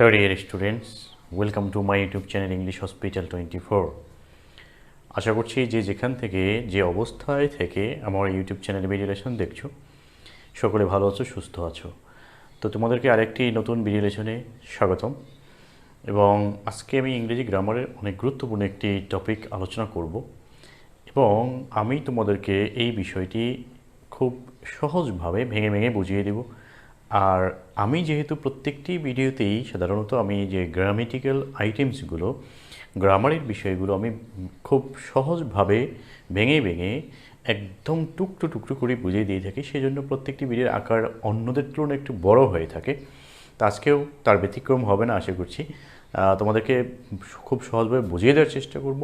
Hello dear students, welcome to my YouTube channel English Hospital24. আশা করছি যে যেখান থেকে যে অবস্থায় থেকে আমার ইউটিউব চ্যানেলে ভিডিও লেসন দেখছো সকলে ভালো আছো, সুস্থ আছো। তো তোমাদেরকে আরেকটি নতুন ভিডিও লেসনে স্বাগতম। এবং আজকে আমি ইংরেজি গ্রামারের অনেক গুরুত্বপূর্ণ একটি টপিক আলোচনা করব এবং আমি তোমাদেরকে এই বিষয়টি খুব সহজভাবে ভেঙে ভেঙে বুঝিয়ে দেব। আর আমি যেহেতু প্রত্যেকটি ভিডিওতেই সাধারণত আমি যে গ্রামেটিক্যাল আইটেমসগুলো, গ্রামারের বিষয়গুলো আমি খুব সহজভাবে ভেঙে ভেঙে একদম টুকরো টুকরো করে বুঝিয়ে দিয়ে থাকি, সেজন্য প্রত্যেকটি ভিডিওর আকার অন্যদের তুলনায় একটু বড় হয়ে থাকে। তো আজকেও তার ব্যতিক্রম হবে না আশা করছি। তোমাদেরকে খুব সহজভাবে বুঝিয়ে দেওয়ার চেষ্টা করব,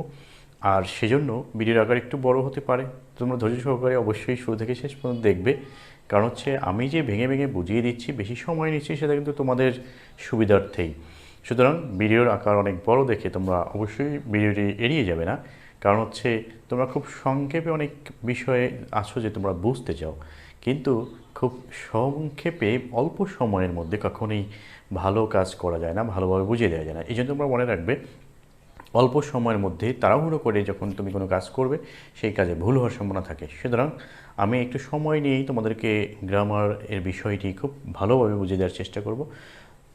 আর সেজন্য ভিডিওর আকার একটু বড় হতে পারে। তোমরা ধৈর্য সহকারে অবশ্যই শুরু থেকে শেষ পর্যন্ত দেখবে, কারণ হচ্ছে আমি যে ভেঙে ভেঙে বুঝিয়ে দিচ্ছি, বেশি সময় নিচ্ছি, সেটা কিন্তু তোমাদের সুবিধার্থেই। সুতরাং ভিডিওর আকার অনেক বড় দেখে তোমরা অবশ্যই ভিডিওটি এড়িয়ে যাবে না, কারণ হচ্ছে তোমরা খুব সংক্ষেপে অনেক বিষয়ে আছো যে তোমরা বুঝতে চাও, কিন্তু খুব সংক্ষেপে অল্প সময়ের মধ্যে কখনোই ভালো কাজ করা যায় না, ভালোভাবে বুঝিয়ে দেওয়া যায় না। এই জন্য তোমরা মনে রাখবে, অল্প সময়ের মধ্যে তাড়াহুড়ো করে যখন তুমি কোনো কাজ করবে, সেই কাজে ভুল হওয়ার সম্ভাবনা থাকে। সুতরাং আমি একটু সময় নিয়েই তোমাদেরকে গ্রামার এর বিষয়টি খুব ভালোভাবে বুঝিয়ে দেওয়ার চেষ্টা করব।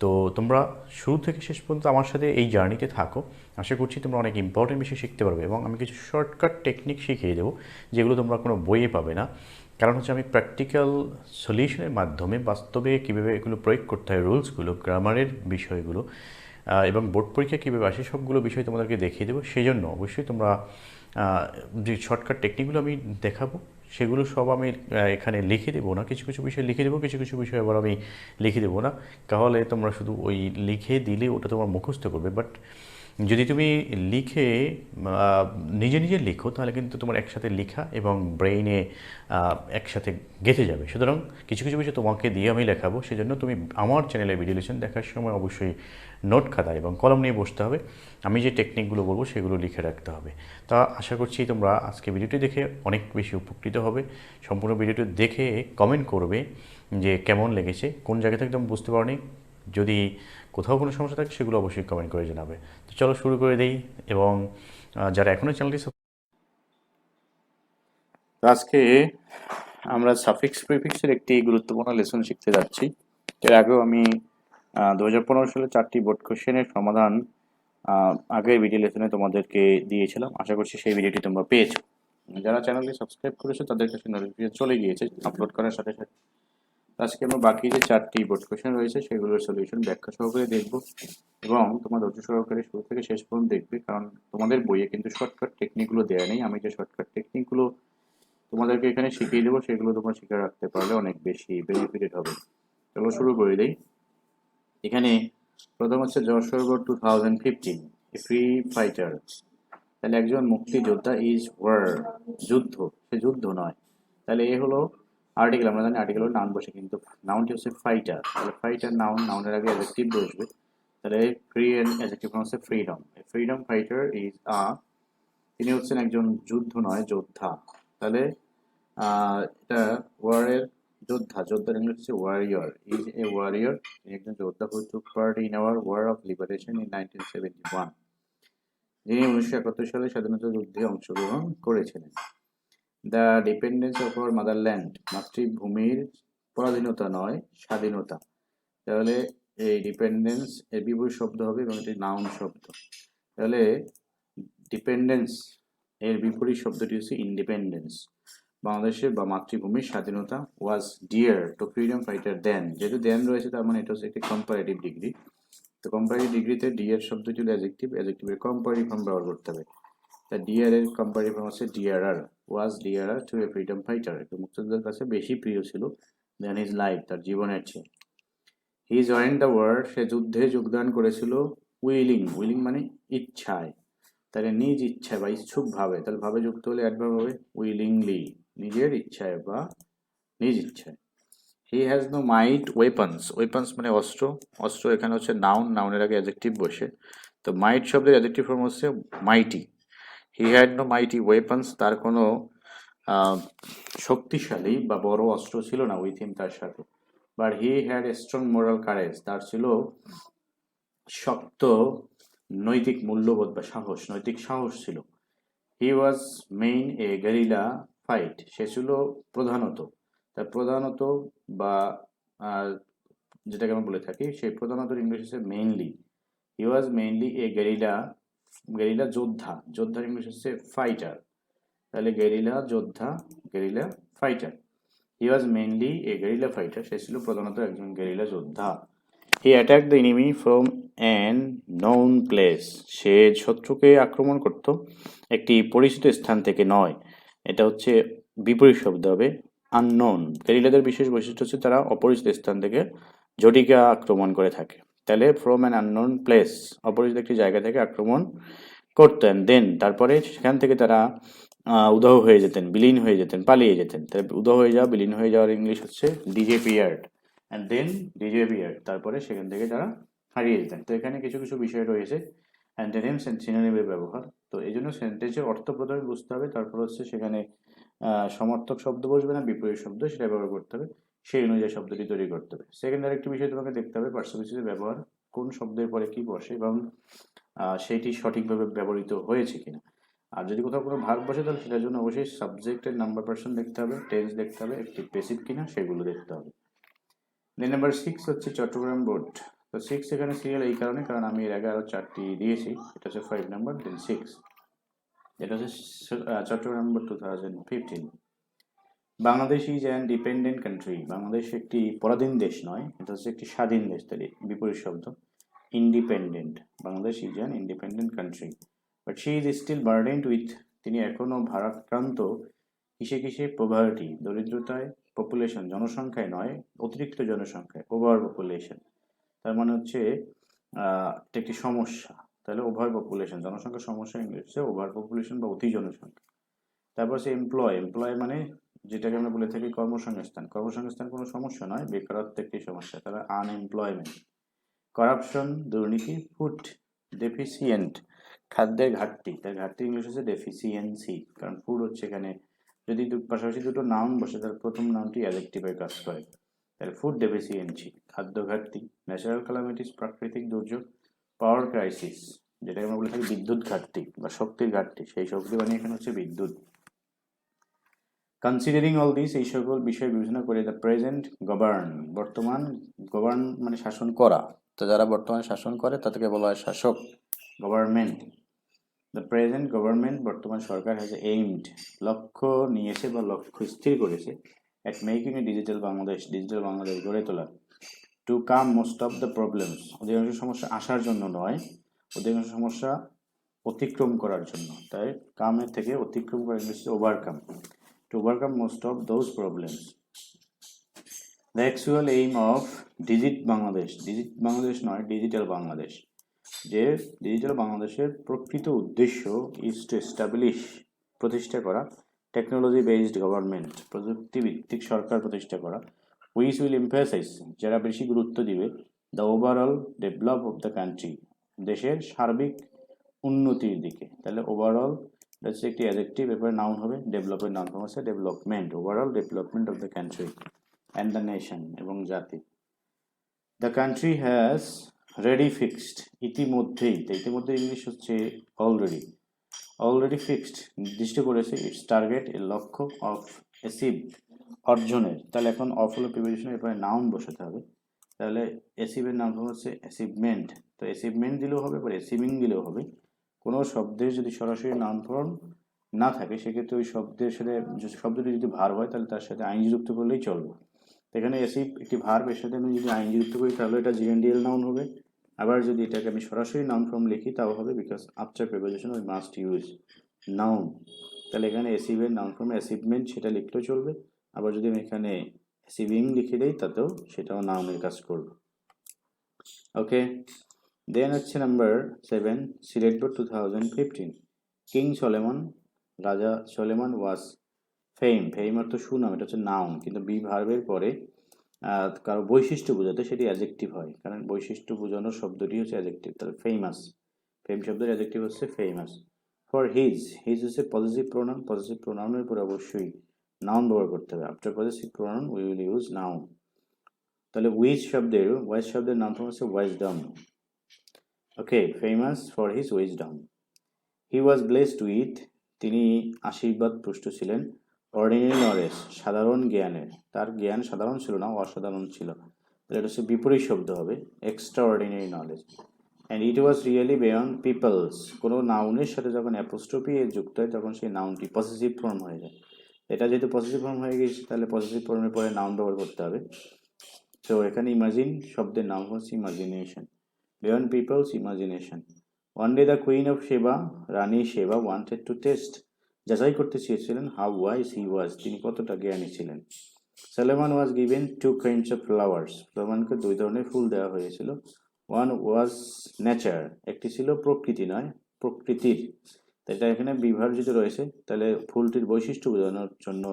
তো তোমরা শুরু থেকে শেষ পর্যন্ত আমার সাথে এই জার্নিতে থাকো। আশা করছি তোমরা অনেক ইম্পর্টেন্ট বিষয় শিখতে পারবে এবং আমি কিছু শর্টকাট টেকনিক শিখিয়ে দেবো, যেগুলো তোমরা কোনো বইয়ে পাবে না। কারণ হচ্ছে আমি প্র্যাকটিক্যাল সলিউশনের মাধ্যমে বাস্তবে কীভাবে এগুলো প্রয়োগ করতে হয়, রুলসগুলো, গ্রামারের বিষয়গুলো এবং বোর্ড পরীক্ষা কীভাবে আসে, সবগুলো বিষয় তোমাদেরকে দেখিয়ে দেবো। সেই জন্য অবশ্যই তোমরা যে শর্টকাট টেকনিকগুলো আমি দেখাবো, সেগুলো সব আমি এখানে লিখে দেবো না, কিছু কিছু বিষয় লিখে দেবো, কিছু কিছু বিষয় আবার আমি লিখে দেবো না। তাহলে তোমরা শুধু ওই লিখে দিলে ওটা তোমার মুখস্থ করবে, বাট যদি তুমি লিখে নিজে নিজে লিখো, তাহলে কিন্তু তোমার একসাথে লেখা এবং ব্রেইনে একসাথে গেঁথে যাবে। সুতরাং কিছু কিছু বিষয় তোমাকে দিয়ে আমি লেখাবো, সেজন্য তুমি আমার চ্যানেলে ভিডিও লেসন দেখার সময় অবশ্যই নোট খাতা এবং কলম নিয়ে বসতে হবে। আমি যে টেকনিকগুলো বলবো সেগুলো লিখে রাখতে হবে। তা আশা করছি তোমরা আজকে ভিডিওটি দেখে অনেক বেশি উপকৃত হবে। সম্পূর্ণ ভিডিওটি দেখে কমেন্ট করবে যে কেমন লেগেছে, কোন জায়গা থেকে তুমি বুঝতে পারোনি। যদি কোথাও কোনো সমস্যা থাকে সেগুলো অবশ্যই কমেন্ট করে জানাবে। তো চলো শুরু করে দেই। এবং যারা এখনও চ্যানেলটি আজকে আমরা সাফিক্স প্রিফিক্সের একটি গুরুত্বপূর্ণ লেসন শিখতে যাচ্ছি। এর আগেও আমি 2015 সালে 4টি বোর্ড কোশ্চেনের সমাধান আগের ভিডিও লেসনে তোমাদেরকে দিয়েছিলাম। আশা করছি সেই ভিডিওটি তোমরা পেয়েছো। যারা চ্যানেলটি সাবস্ক্রাইব করেছো তাদের কাছে নোটিফিকেশন চলে গিয়েছে আপলোড করার সাথে সাথে। আজকে আমরা বাকি যে 4টি বোর্ড কোশ্চেন রয়েছে সেগুলোর সলিউশন ব্যাখ্যা সহকারে দেখব, এবং তোমার ধৈর্য সহকারে শুরু থেকে শেষ পর্যন্ত দেখবে, কারণ তোমাদের বইয়ে কিন্তু শর্টকাট টেকনিকগুলো দেওয়া নেই। আমি যে শর্টকাট টেকনিকগুলো তোমাদেরকে এখানে শিখিয়ে দেবো, সেগুলো তোমরা শিখে রাখতে পারলে অনেক বেশি বেনিফিটেড হবে। চলো শুরু করে দেই। এখানে প্রথম হচ্ছে যশোর 2015, এ ফ্রি ফাইটার। তাহলে একজন মুক্তিযোদ্ধা ইজ ওয়ার, যুদ্ধ, সে যুদ্ধ নয়। তাহলে এ হলো আর্টিকেল, আমরা জানি আর্টিকেল হলো নাউন বসে, কিন্তু নাউনটি হচ্ছে ফাইটার। তাহলে ফাইটার নাউন, নাউনের আগে অ্যাডজেক্টিভ বসবে। তাহলে ফ্রি এন্ড অ্যাডজেক্টিভ হচ্ছে ফ্রিডম। ফ্রিডম ফাইটার ইজ তিনি হচ্ছেন একজন যুদ্ধ নয়, যোদ্ধা। তাহলে এটা ওয়ারের যোদ্ধা, যোদ্ধার ইংলিশ হচ্ছে ওয়ারিয়র। ইজ এ ওয়ারিয়র, তিনি একজন যোদ্ধা who took part in our war of liberation in 1971, যিনি 1971 সালে স্বাধীনতা যুদ্ধে অংশগ্রহণ করেছিলেন। The dependence of our motherland, মাতৃভূমির পরাধীনতা নয়, স্বাধীনতা। তাহলে এই ডিপেন্ডেন্স এর বিপরীত শব্দ হবে এবং এটি নাউন শব্দ। তাহলে ডিপেন্ডেন্স এর বিপরীত শব্দটি হচ্ছে ইন্ডিপেন্ডেন্স। বাংলাদেশের বা মাতৃভূমির স্বাধীনতা ওয়াজ ডিয়ার টু ফ্রিডম ফাইটার দেন, যেহেতু দেন রয়েছে তার মানে এটা হচ্ছে একটি কম্পারেটিভ ডিগ্রি। তো কম্পারেটিভ ডিগ্রিতে ডিয়ার শব্দটি হলো অ্যাডজেক্টিভ, অ্যাডজেক্টিভের কম্পারেটিভ ফর্ম ব্যবহার করতে হবে। তা ডিয়ার এর কম্পারেটিভ ফর্ম হচ্ছে dearer, was dearer to a freedom fighter, একটু মুক্তিযোদ্ধার কাছে বেশি প্রিয় ছিল দেন হিজ লাইফ, তার জীবনের চেয়ে। হি জয়েন্ট দ্য ওয়ার, সে যুদ্ধে যোগদান করেছিল উইলিং, উইলিং মানে ইচ্ছায়। তাহলে নিজ ইচ্ছায় বা ইচ্ছুক ভাবে, তাহলে ভাবে যুক্ত হলে অ্যাডভার্ব হবে উইলিংলি, নিজের ইচ্ছায় বা নিজ ইচ্ছায়। He has no might weapons, weapons মানে অস্ত্র, অস্ত্র এখানে হচ্ছে নাউন, নাউনের আগে অ্যাডজেক্টিভ বসে। তো মাইট শব্দের অ্যাডজেক্টিভ ফর্ম হচ্ছে মাইটি। হি হ্যাড নো মাইটি ওয়েপন্স, তার কোনো শক্তিশালী বা বড় অস্ত্র ছিল না উইথ হিম, তার সাথে। But he had a strong moral courage, তার ছিল শক্ত নৈতিক মূল্যবোধ বা সাহস, নৈতিক সাহস ছিল। হি ওয়াজ মেইন এ গেরিলা ফাইট, সে ছিল প্রধানত, তার প্রধানত বা যেটাকে আমরা বলে থাকি, সেই প্রধানত ইংলিশ হচ্ছে mainly. He was mainly a guerrilla, guerrilla যোদ্ধা, যোদ্ধার ইংলিশ হচ্ছে ফাইটার। তাহলে গেরিলা যোদ্ধা, guerrilla fighter. He was mainly a guerrilla fighter, সে ছিল প্রধানত একজন গেরিলা যোদ্ধা। He attack the enemy from an known place, সে শত্রুকে আক্রমণ করত একটি পরিচিত স্থান থেকে নয়। এটা হচ্ছে বিপরীত শব্দ হবে আননোন। গেরিলাদের বিশেষ বৈশিষ্ট্য হচ্ছে তারা অপরিচিত স্থান থেকে জটিকা আক্রমণ করে থাকে। তাহলে ফ্রম অ্যান আননোন প্লেস, অপরিচিত একটি জায়গা থেকে আক্রমণ করতেন। দেন তারপরে সেখান থেকে তারা উধাও হয়ে যেতেন, বিলীন হয়ে যেতেন, পালিয়ে যেতেন। তাহলে উধাও হয়ে যাওয়া, বিলীন হয়ে যাওয়ার ইংলিশ হচ্ছে ডিজেপিয়ার্ড। অ্যান্ড দেন ডিজেপিয়ার্ড, তারপরে সেখান থেকে তারা হারিয়ে যেতেন। তো এখানে কিছু কিছু বিষয় রয়েছে অ্যান্টোনিমস অ্যান্ড সিনোনিমের ব্যবহার। তো এই জন্য সেন্টেন্সের অর্থ প্রথমে বুঝতে হবে, তারপর হচ্ছে সেখানে সমার্থক শব্দ বসবে না বিপরীত শব্দ, সেটা ব্যবহার করতে হবে, সেই অনুযায়ী শব্দটি তৈরি করতে হবে। সেকেন্ড আরেকটি বিষয় তোমাকে দেখতে হবে পার্সোনালিটির ব্যবহার, কোন শব্দের পরে কি বসে এবং সেইটি সঠিকভাবে ব্যবহৃত হয়েছে কিনা। আর যদি কোথাও কোনো ভার্ব বসে তাহলে সেটার জন্য অবশ্যই সাবজেক্টের নাম্বার পার্সন দেখতে হবে, টেন্স দেখতে হবে, একটি প্যাসিভ কিনা সেগুলো দেখতে হবে। দেন নাম্বার 6 হচ্ছে চট্টগ্রাম বোর্ড। তো 6 এখানে সিরিয়াল এই কারণে, কারণ আমি এর আগে আরও 4টি দিয়েছি। এটা হচ্ছে 5 নাম্বার, দেন 6, এটা হচ্ছে Chittagong board 2015। Bangladesh is an dependent country, Bangladesh একটি পরাধীন দেশ নয়, এটা হচ্ছে একটি স্বাধীন দেশ। তাহলে বিপরীত শব্দ independent, Bangladesh is an independent country. But she is still burdened with, তিনি এখনও ভারাক্রান্ত কিসে কিসে, পভার্টি দরিদ্রতায়, পপুলেশন জনসংখ্যায় নয়, অতিরিক্ত জনসংখ্যায়, ওভার পপুলেশন। তার মানে হচ্ছে এটা একটি সমস্যা। তাহলে ওভার পপুলেশন, জনসংখ্যার সমস্যা ইংলিশ হচ্ছে ওভার পপুলেশন বা অতি জনসংখ্যা। তারপর হচ্ছে এমপ্লয়, এমপ্লয় মানে যেটাকে আমরা বলে থাকি কর্মসংস্থান, কর্মসংস্থান কোনো সমস্যা নয়, বেকারত্ব একটি সমস্যা, তাহলে আনএমপ্লয়মেন্ট। কারাপশন দুর্নীতি, ফুড ডেফিসিয়েন্ট খাদ্যের ঘাটতি, তার ঘাটতি ইংলিশ হচ্ছে ডেফিসিয়েন্সি, কারণ ফুড হচ্ছে এখানে যদি পাশাপাশি দুটো নাউন বসে তাহলে প্রথম নাউনটি অ্যাডজেক্টিভের কাজ করে। তাহলে ফুড ডেফিসিয়েন্সি খাদ্য ঘাটতি। ন্যাচারাল ক্যালামিটিস প্রাকৃতিক দুর্যোগ। পাওয়ার ক্রাইসিস যেটাকে আমরা বলে থাকি বিদ্যুৎ ঘাটতি বা শক্তির ঘাটতি, সেই শক্তি মানে এখানে হচ্ছে বিদ্যুৎ। কনসিডারিং অল দিস, এই সকল বিষয় বিবেচনা করে দ্য প্রেজেন্ট গভর্ন, বর্তমান গভর্ন মানে শাসন করা, তো যারা বর্তমানে শাসন করে তাদেরকে বলা হয় শাসক, গভর্নমেন্ট। দ্য প্রেজেন্ট গভর্নমেন্ট, বর্তমান সরকার হ্যাজ এইমড, লক্ষ্য নিয়েছে বা লক্ষ্য স্থির করেছে, at making a digital Bangladesh, digital Bangladesh গড়ে তোলা। To come most of the problems, অধিকাংশ সমস্যা আসার জন্য নয়, অধিকাংশ সমস্যা অতিক্রম করার জন্য। তাই কামের থেকে অতিক্রম করা English overcome. To overcome most of those problems. The actual aim of Digit Bangladesh, Digit Bangladesh নয় ডিজিটাল বাংলাদেশ, যে ডিজিটাল বাংলাদেশের প্রকৃত উদ্দেশ্য is to establish, প্রতিষ্ঠা করা, টেকনোলজি বেসড গভর্নমেন্ট, প্রযুক্তি ভিত্তিক সরকার প্রতিষ্ঠা করা, which will emphasize, যারা বেশি গুরুত্ব দিবে, the overall develop of the country, দেশের সার্বিক উন্নতির দিকে। তাহলে ওভারঅল হচ্ছে একটি অ্যাডজেক্টিভ, এরপরে নাউন হবে, ডেভেলপের নাউন ফর্ম হচ্ছে development, overall development of the country and the nation, এবং জাতি। The country has ready fixed, ইতিমধ্যেই, ইতিমধ্যে ইংলিশ হচ্ছে অলরেডি, অলরেডি ফিক্সড নির্দিষ্ট করেছে, ইটস টার্গেট এর লক্ষ্য, অফ অ্যাচিভ অর্জনের। তাহলে এখন অফ হলো প্রিপোজিশন, এরপরে নাউন বসাতে হবে। তাহলে অ্যাচিভের নাম হচ্ছে অ্যাচিভমেন্ট, তো অ্যাচিভমেন্ট দিলেও হবে বা অ্যাচিভিং দিলেও হবে। কোনো শব্দের যদি সরাসরি নাউন ফর্ম না থাকে সেক্ষেত্রে ওই শব্দের সাথে, শব্দটি যদি ভার্ব হয় তাহলে তার সাথে আইনজি যুক্ত করলেই চলবে। এখানে অ্যাচিভ একটি ভার্ব, এর সাথে আমি যদি আইনজি যুক্ত করি তাহলে এটা জিএনডিএল নাউন হবে। আবার যদি এটাকে আমি সরাসরি নাউন ফর্ম লিখি তাও হবে, because after preposition we must use noun. তাহলে এখানে অ্যাচিভের নাউন ফর্ম অ্যাচিভমেন্ট সেটা লিখলেও চলবে, আবার যদি আমি এখানে অ্যাচিভিং লিখে দেই তাতেও সেটাও নাউনের কাজ করবে। ওকে, দেন হচ্ছে number 7, Sylhet board 2015। King Solomon, রাজা সলেমন ওয়াজ ফেম, ফেম অর্থ সুনাম, এটা হচ্ছে নাউন, কিন্তু বি ভার্বের পরে কারো বৈশিষ্ট্য বোঝাতে সেটি অ্যাডজেক্টিভ হয়, কারণ বৈশিষ্ট্য বোঝানোর শব্দটি হচ্ছে অ্যাডজেক্টিভ। তাহলে ফেমাস, ফেম শব্দের অ্যাডজেক্টিভ হচ্ছে ফেমাস। ফর হিজ, হিজ হচ্ছে পজিটিভ প্রোনাউন, পজিটিভ প্রোনাউনের পরে অবশ্যই নাউন ব্যবহার করতে হবে। After positive pronoun we will use noun. তাহলে উইজ শব্দের নাম হচ্ছে wisdom. Okay, famous for his wisdom. He was blessed with, তিনি আশীর্বাদ পুষ্ট ছিলেন, অর্ডিনারি নলেজ, সাধারণ জ্ঞানের। তার জ্ঞান সাধারণ ছিল না, অসাধারণ ছিল। তাহলে এটা হচ্ছে বিপরীত শব্দ হবে, extraordinary knowledge. And it was really beyond people's. কোনো নাউনের সাথে যখন অ্যাপোস্ট্রফি এ যুক্ত হয় তখন সেই নাউনটি পসেসিভ ফর্ম হয়ে যায়। এটা যেহেতু পসেসিভ ফর্ম হয়ে গেছে তাহলে পসেসিভ ফর্মের পরে নাউন ব্যবহার করতে হবে। তো এখানে ইমাজিন শব্দের নাম হচ্ছে imagination, beyond people's imagination. One day the queen of Sheba, রানী সেবা, ওয়ান্টেড টু টেস্ট, যাচাই করতে চেয়েছিলেন হাউ ওয়াইজ হি ওয়াজ, তিনি কতটা জ্ঞানী ছিলেন। Solomon was given 2 kinds of flowers, সালেমানকে 2 ধরনের ফুল দেওয়া হয়েছিল। ওয়ান ওয়াজ নেচার, একটি ছিল প্রকৃতি নয় প্রকৃতির। এটা এখানে বিভার্জিত রয়েছে, তাহলে ফুলটির বৈশিষ্ট্য বোঝানোর জন্য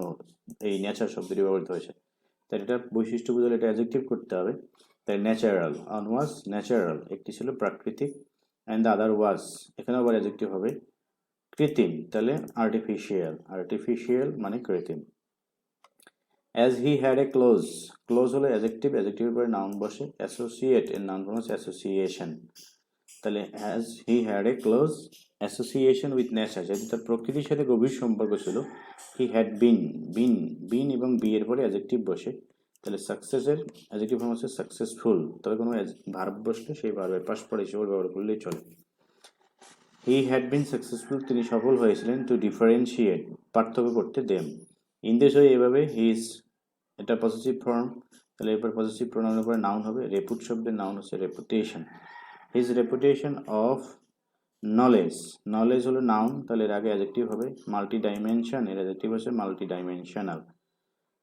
এই নেচার শব্দটি ব্যবহৃত হয়েছে। তাই এটা বৈশিষ্ট্য বোঝালে এটা অ্যাডজেক্টিভ করতে হবে। তাই ন্যাচারাল, ওয়ান ওয়াজ ন্যাচারাল, একটি ছিল প্রাকৃতিক। অ্যান্ড দ্য আদার ওয়াজ, এখানে আবার অ্যাডজেক্টিভ হবে কৃত্রিম, তাহলে আর্টিফিশিয়াল, আর্টিফিশিয়াল মানে কৃত্রিম। As he had a close, close হলো অ্যাডজেক্টিভ, অ্যাডজেক্টিভের পরে নাউন বসে। অ্যাসোসিয়েট এর নাউন ফর্ম হচ্ছে অ্যাসোসিয়েশন। তাহলে as he had a close association with nature, যেহেতু তার প্রকৃতির সাথে গভীর সম্পর্ক ছিল। হি হ্যাড বিন, বিন, বিন এবং বি এর পরে অ্যাডজেক্টিভ বসে। তাহলে সাকসেসের অ্যাডজেক্টিভ ফর্ম হচ্ছে সাকসেসফুল, তবে কোনো ভার্ব বসলে সেই ভার্বের পাশ পার্টিসিপল ব্যবহার করলেই চলে। হি হ্যাড বিন সাকসেসফুল, তিনি সফল হয়েছিলেন। টু ডিফারেন্সিয়েট, পার্থক্য করতে। দেম, ইন দিস ওয়ে, এভাবে। হিজ, এটা পজিটিভ ফর্ম, তাহলে এরপর পজিটিভ প্রোনাউনের পরে নাউন হবে। রেপুট শব্দের নাউন হচ্ছে reputation. His reputation of knowledge, knowledge হলো নাউন, তাহলে এর আগে অ্যাডজেক্টিভ হবে। মাল্টি ডাইমেনশন, এর অ্যাডজেক্টিভ হচ্ছে multi dimensional.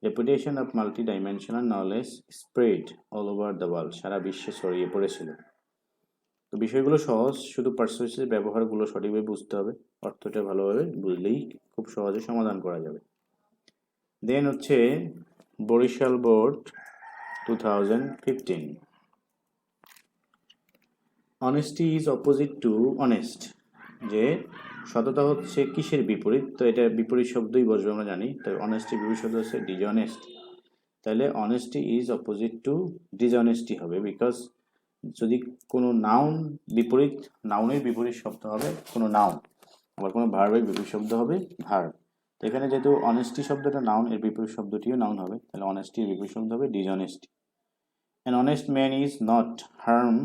Reputation of multi dimensional knowledge spread all over the world, সারা বিশ্বে ছড়িয়ে পড়েছিল। তো বিষয়গুলো সহজ, শুধু পার্সোনাল ব্যবহারগুলো সঠিকভাবে বুঝতে হবে, অর্থটা ভালোভাবে বুঝলেই খুব সহজে সমাধান করা যাবে। দেন হচ্ছে Barishal board 2015। Honesty is opposite to honest, যে সততা হচ্ছে কিসের বিপরীত, তো এটা বিপরীত শব্দই বসবে আমরা জানি। তো অনেস্টি বিপরীত শব্দ হচ্ছে ডিজঅনেস্ট, তাহলে অনেস্টি ইজ অপোজিট টু ডিজঅনেস্টি হবে। বিকজ যদি কোনো নাউন বিপরীত, নাউনের বিপরীত শব্দ হবে কোনো নাউন, আবার কোনো ভার্বের বিপরীত শব্দ হবে ভার্ব। তো এখানে যেহেতু অনেস্টি শব্দটা নাউন, এর বিপরীত শব্দটিও নাউন হবে, তাহলে অনেস্টির বিপরীত শব্দ হবে dishonesty. An honest man is not harm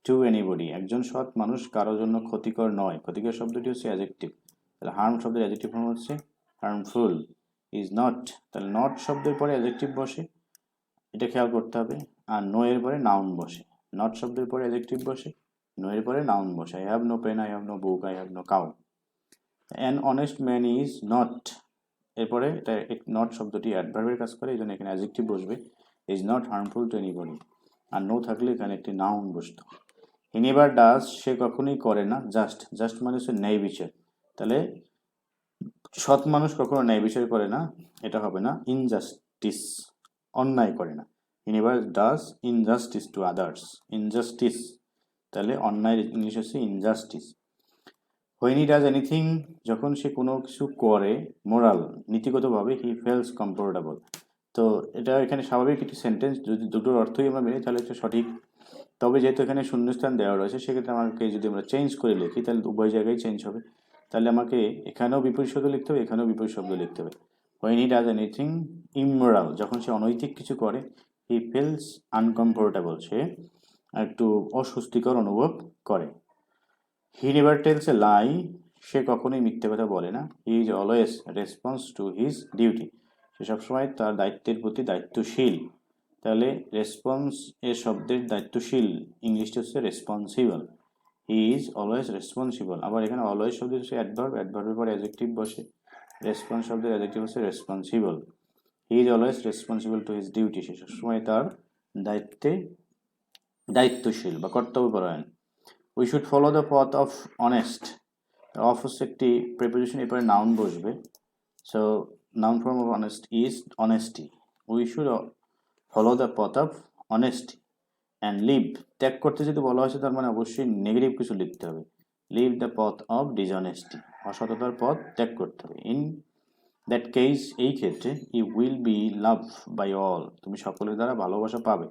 to anybody, একজন সৎ মানুষ কারোর জন্য ক্ষতিকর নয়। ক্ষতিকর শব্দটি হচ্ছে অ্যাডজেক্টিভ, তাহলে হার্ম শব্দের অ্যাডজেক্টিভ ফর্ম হচ্ছে হার্মফুল। ইজ নট, তাহলে নট শব্দের পরে অ্যাডজেক্টিভ বসে, এটা খেয়াল করতে হবে। আর নো এর পরে নাউন বসে, নট শব্দের পরে অ্যাডজেক্টিভ বসে, নো এর পরে নাউন বসে। I have no pen, I have no book, I have no cow. An honest man is not, এরপরে এটা নট শব্দটি অ্যাডভার্বের কাজ করে, এই জন্য এখানে অ্যাডজেক্টিভ বসবে। Is not harmful to anybody, আর নো থাকলে এখানে একটি নাউন বসতো। হি নেভার ডাজ, সে কখনোই করে না। জাস্ট, জাস্ট মানে হচ্ছে ন্যায় বিচার, তাহলে সৎ মানুষ কখনো ন্যায় বিচার করে না, এটা হবে না। ইনজাস্টিস, অন্যায় করে না। He never does injustice to others, injustice, তাহলে অন্যায় ইংলিশ হচ্ছে injustice. When he does anything, যখন সে কোনো কিছু করে, মোরাল নীতিগতভাবে, হি ফেলস কমফোর্টেবল। তো এটা এখানে স্বাভাবিক একটি সেন্টেন্স, যদি দুটোর অর্থই আমরা মেনে তাহলে এটা সঠিক। তবে যেহেতু এখানে শূন্যস্থান দেওয়া রয়েছে, সেক্ষেত্রে আমাকে যদি আমরা চেঞ্জ করে লিখি তাহলে উভয় জায়গায় চেঞ্জ হবে। তাহলে আমাকে এখানেও বিপরীত শব্দ লিখতে হবে, এখানেও বিপরীত শব্দ লিখতে হবে। When he does anything immoral, যখন সে অনৈতিক কিছু করে। হি ফিলস আনকমফোর্টেবল, সে একটু অস্বস্তিকর অনুভব করে। হি নেভার টেলস এ লাই, সে কখনোই মিথ্যে কথা বলে না। He is always response to his duty, সে সবসময় তার দায়িত্বের প্রতি দায়িত্বশীল। তাহলে রেসপন্স এর শব্দের দায়িত্বশীল ইংলিশটা হচ্ছে responsible. He is always responsible. আবার এখানে অলওয়েজ শব্দ হচ্ছে অ্যাডভার্ব, অ্যাডভার্বের পরে অ্যাডজেক্টিভ বসে। রেসপন্স শব্দের অ্যাডজেক্টিভ হচ্ছে responsible. He is always responsible to his duty, সে সবসময় তার দায়িত্বে দায়িত্বশীল বা কর্তব্যপরায়ণ। উই শুড ফলো দ্য পথ অফ অনেস্ট, অফ হচ্ছে একটি প্রিপোজিশন, এরপরে নাউন বসবে। So noun form of honest is honesty. We should follow the পথ অফ অনেস্টি অ্যান্ড লিভ, ত্যাগ করতে যদি বলা হয়েছে তার মানে অবশ্যই নেগেটিভ কিছু লিখতে হবে। লিভ দ্য পথ অফ ডিসঅনেস্টি, অসততার পথ ত্যাগ করতে হবে। ইন দ্যাট কেস, এই ক্ষেত্রে, you will be love by all, তুমি সকলের দ্বারা ভালোবাসা পাবে।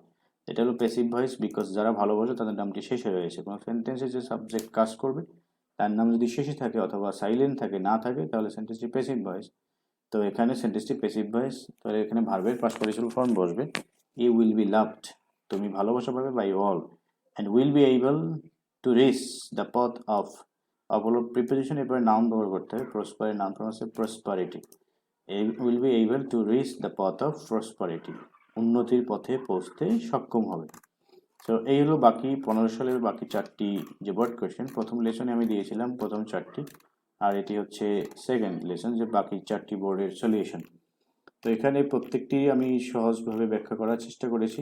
এটা হলো প্যাসিভ ভয়েস, বিকজ যারা ভালোবাসে তাদের নামটি শেষে রয়েছে। কোনো সেন্টেন্সে যে সাবজেক্ট কাজ করবে তার নাম যদি শেষে থাকে অথবা সাইলেন্ট থাকে, না থাকে, তাহলে সেন্টেন্সটি প্যাসিভ ভয়েস। তো এখানে সেন্টেন্সটি প্যাসিভ ভয়েস, তাহলে এখানে ভার্বের পাস্ট পার্টিসিপল ফর্ম বসবে। ইউ উইল বি লাভড, তুমি ভালোবাসা পাবে by all, and will be able to reach the পথ অফ। হলো প্রিপোজিশন, এরপরে নাউন ব্যবহার করতে হবে। প্রসপারি নাউন ফর্ম আছে prosperity. Will be able to reach the পথ অফ প্রসপারিটি, উন্নতির পথে পৌঁছতে সক্ষম হবে। তো এই হলো বাকি 15 সালের বাকি 4টি যে বোর্ড কোয়েশ্চেন। প্রথম লেসনে আমি দিয়েছিলাম প্রথম 4টি, আর এটি হচ্ছে সেকেন্ড লেসন, যে বাকি 4টি বোর্ডের সলিউশন। তো এখানে প্রত্যেকটি আমি সহজভাবে ব্যাখ্যা করার চেষ্টা করেছি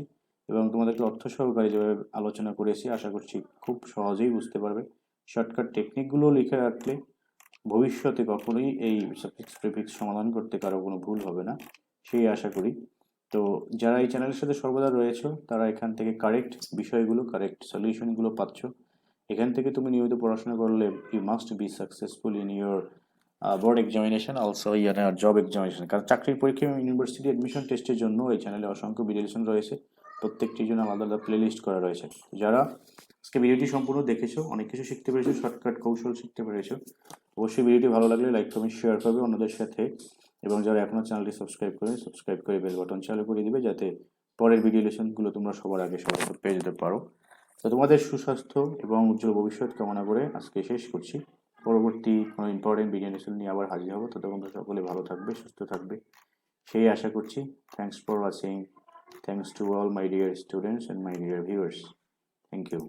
এবং তোমাদেরকে অর্থ সহকারে যেভাবে আলোচনা করেছি আশা করছি খুব সহজেই বুঝতে পারবে। শর্টকাট টেকনিকগুলো লিখে রাখলে ভবিষ্যতে কখনোই এই সাফিক্স প্রিফিক্স সমাধান করতে কারো কোনো ভুল হবে না, সেই আশা করি। তো যারা এই চ্যানেলের সাথে সর্বদা রয়েছে তারা এখান থেকে কারেক্ট বিষয়গুলো, কারেক্ট সলিউশনগুলো পাচ্ছ। এখান থেকে তুমি নিয়মিত পড়াশোনা করলে you must be successful in your board examination, also year job examination. কারণ চাকরির পরীক্ষা এবং ইউনিভার্সিটি অ্যাডমিশন টেস্টের জন্য এই চ্যানেলে অসংখ্য ভিডিও লেসন রয়েছে, প্রত্যেকটির জন্য আলাদা আলাদা প্লেলিস্ট করা রয়েছে। যারা আজকে ভিডিওটি সম্পূর্ণ দেখেছো, অনেক কিছু শিখতে পেরেছো, শর্টকাট কৌশল শিখতে পেরেছো, অবশ্যই ভিডিওটি ভালো লাগলে লাইক কমেন্ট শেয়ার করবে অন্যদের সাথে, এবং যারা এখনও চ্যানেলটি সাবস্ক্রাইব করে বেল বাটন চালু করে দিবে যাতে পরের ভিডিও লেসনগুলো তোমরা সবার আগে সবার পেয়ে যেতে পারো। তো তোমাদের সুস্বাস্থ্য এবং উজ্জ্বল ভবিষ্যৎ কামনা করে আজকে শেষ করছি। পরবর্তী কোনো ইম্পর্টেন্ট ভিডিও লেসন নিয়ে আবার হাজির হবো, ততক্ষণ সকলে ভালো থাকবে, সুস্থ থাকবে সেই আশা করছি। Thanks for watching. Thanks to all my dear students and my dear viewers. Thank you.